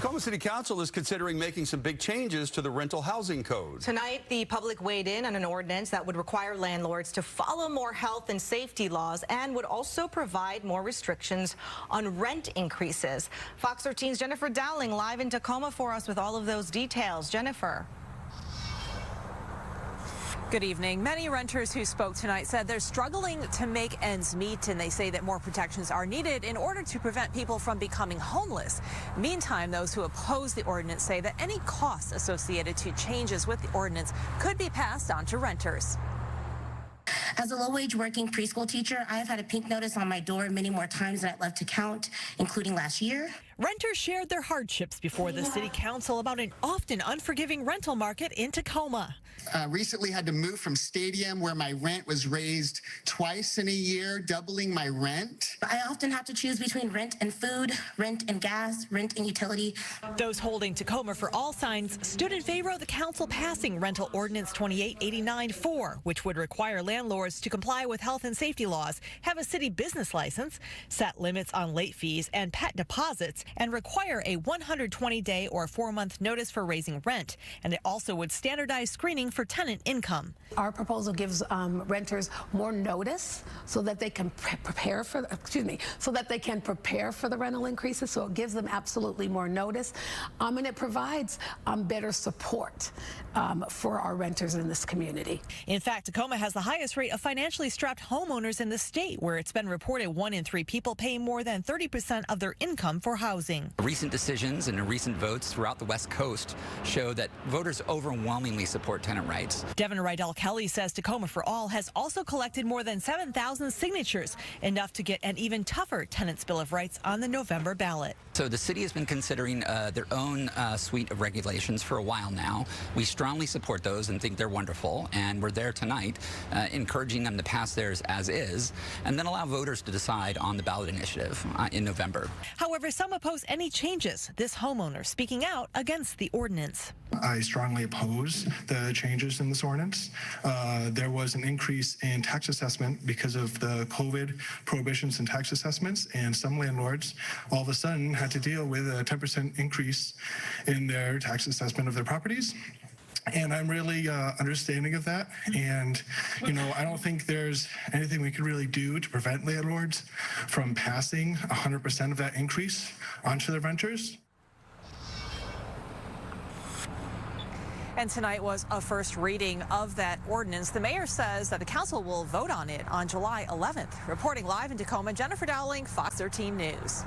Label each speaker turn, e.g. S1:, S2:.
S1: Tacoma City Council is considering making some big changes to the rental housing code.
S2: Tonight, the public weighed in on an ordinance that would require landlords to follow more health and safety laws and would also provide more restrictions on rent increases. Fox 13's Jennifer Dowling live in Tacoma for us with all of those details. Jennifer.
S3: Good evening. Many renters who spoke tonight said they're struggling to make ends meet, and they say that more protections are needed in order to prevent people from becoming homeless. Meantime, those who oppose the ordinance say that any costs associated to changes with the ordinance could be passed on to renters.
S4: As a low-wage working preschool teacher, I have had a pink notice on my door many more times than I'd love to count, including last year.
S5: Renters shared their hardships before the city council about an often unforgiving rental market in Tacoma.
S6: Recently had to move from Stadium, where my rent was raised twice in a year, doubling my rent.
S4: I often have to choose between rent and food, rent and gas, rent and utility.
S5: Those holding Tacoma for all signs stood in favor of the council passing Rental Ordinance 2889-4, which would require landlords to comply with health and safety laws, have a city business license, set limits on late fees and pet deposits, and require a 120-day or 4-month notice for raising rent. And it also would standardize screening for tenant income.
S7: Our proposal gives renters more notice so that they can prepare for the rental increases. So it gives them absolutely more notice, and it provides better support for our renters in this community.
S5: In fact, Tacoma has the highest rate of financially strapped homeowners in the state, where it's been reported 1 in 3 people pay more than 30% of their income for housing.
S8: Recent decisions and recent votes throughout the West Coast show that voters overwhelmingly support tenant rights.
S5: Devin Rydell Kelly says Tacoma for All has also collected more than 7,000 signatures, enough to get an even tougher Tenants' Bill of Rights on the November ballot.
S8: So the city has been considering their own suite of regulations for a while now. We strongly support those and think they're wonderful, and we're there tonight encouraging them to pass theirs as is and then allow voters to decide on the ballot initiative in November.
S5: However, some oppose any changes. This homeowner speaking out against the ordinance.
S9: I strongly oppose the changes in this ordinance. There was an increase in tax assessment because of the COVID prohibitions and tax assessments, and some landlords all of a sudden had to deal with a 10% increase in their tax assessment of their properties. And I'm really understanding of that. And, I don't think there's anything we could really do to prevent landlords from passing 100% of that increase onto their renters.
S3: And tonight was a first reading of that ordinance. The mayor says that the council will vote on it on July 11th. Reporting live in Tacoma, Jennifer Dowling, Fox 13 News.